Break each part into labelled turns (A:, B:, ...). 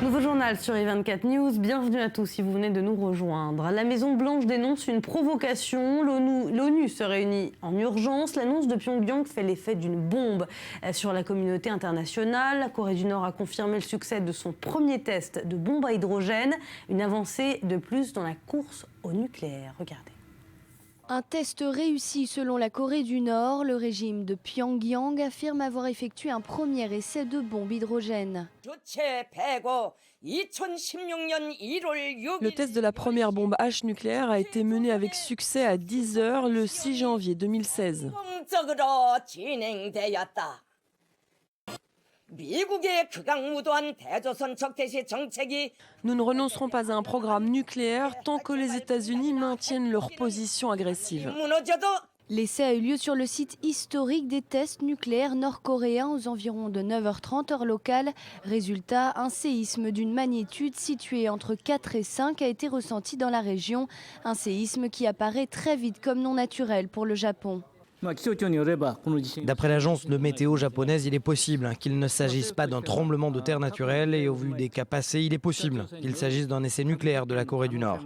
A: Nouveau journal sur i24 News. Bienvenue à tous si vous venez de nous rejoindre. La Maison-Blanche dénonce une provocation. L'ONU se réunit en urgence. L'annonce de Pyongyang fait l'effet d'une bombe sur la communauté internationale. La Corée du Nord a confirmé le succès de son premier test de bombe à hydrogène. Une avancée de plus dans la course au nucléaire. Regardez.
B: Un test réussi selon la Corée du Nord. Le régime de Pyongyang affirme avoir effectué un premier essai de bombe hydrogène.
C: Le test de la première bombe H nucléaire a été mené avec succès à 10 h le 6 janvier 2016. Nous ne renoncerons pas à un programme nucléaire tant que les États-Unis maintiennent leur position agressive.
B: L'essai a eu lieu sur le site historique des tests nucléaires nord-coréens aux environs de 9h30 heure locale. Résultat, un séisme d'une magnitude située entre 4 et 5 a été ressenti dans la région. Un séisme qui apparaît très vite comme non naturel pour le Japon.
D: D'après l'agence de météo japonaise, il est possible qu'il ne s'agisse pas d'un tremblement de terre naturel et au vu des cas passés, il est possible qu'il s'agisse d'un essai nucléaire de la Corée du Nord.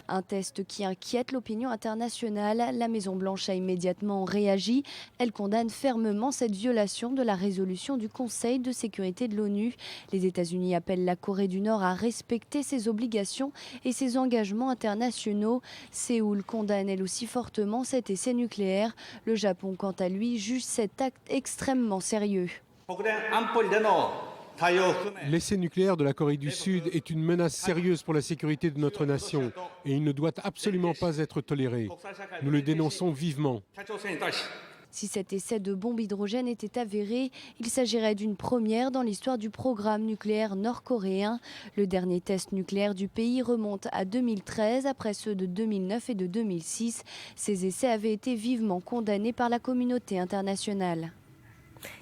B: Un test qui inquiète l'opinion internationale. La Maison-Blanche a immédiatement réagi. Elle condamne fermement cette violation de la résolution du Conseil de sécurité de l'ONU. Les États-Unis appellent la Corée du Nord à respecter ses obligations et ses engagements internationaux. Séoul condamne elle aussi fortement cet essai nucléaire. Le Japon, quant à lui, juge cet acte extrêmement sérieux.
E: L'essai nucléaire de la Corée du Sud est une menace sérieuse pour la sécurité de notre nation et il ne doit absolument pas être toléré. Nous le dénonçons vivement.
B: Si cet essai de bombe hydrogène était avéré, il s'agirait d'une première dans l'histoire du programme nucléaire nord-coréen. Le dernier test nucléaire du pays remonte à 2013, après ceux de 2009 et de 2006. Ces essais avaient été vivement condamnés par la communauté internationale.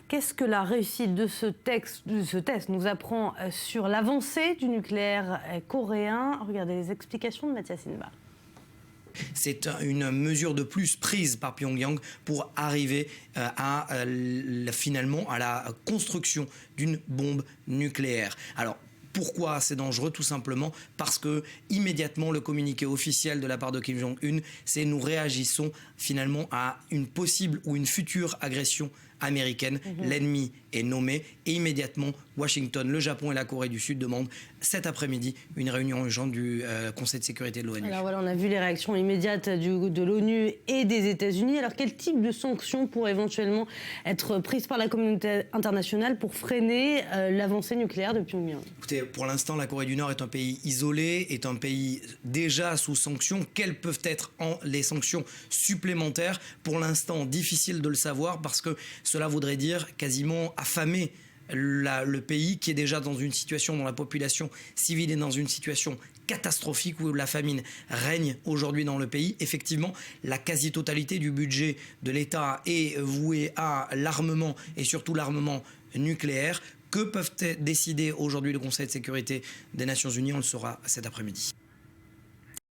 A: Qu'est-ce que la réussite de ce test nous apprend sur l'avancée du nucléaire coréen? Regardez les explications de Mathias Inba.
D: C'est une mesure de plus prise par Pyongyang pour arriver finalement à la construction d'une bombe nucléaire. Alors, pourquoi c'est dangereux? Tout simplement parce que immédiatement le communiqué officiel de la part de Kim Jong-un, c'est nous réagissons finalement à une possible ou une future agression américaine. L'ennemi est nommé et immédiatement Washington, le Japon et la Corée du Sud demandent cet après-midi une réunion urgente du Conseil de sécurité de l'ONU.
A: Alors voilà, on a vu les réactions immédiates de l'ONU et des États-Unis. Alors quel type de sanctions pourraient éventuellement être prises par la communauté internationale pour freiner l'avancée nucléaire de Pyongyang?
D: Écoutez, pour l'instant, la Corée du Nord est un pays isolé, est un pays déjà sous sanctions. Quelles peuvent être les sanctions supplémentaires? Pour l'instant, difficile de le savoir parce que cela voudrait dire quasiment affamer le pays qui est déjà dans une situation dont la population civile est dans une situation catastrophique où la famine règne aujourd'hui dans le pays. Effectivement, la quasi-totalité du budget de l'État est vouée à l'armement et surtout l'armement nucléaire. Que peuvent décider aujourd'hui le Conseil de sécurité des Nations Unies? On le saura cet après-midi.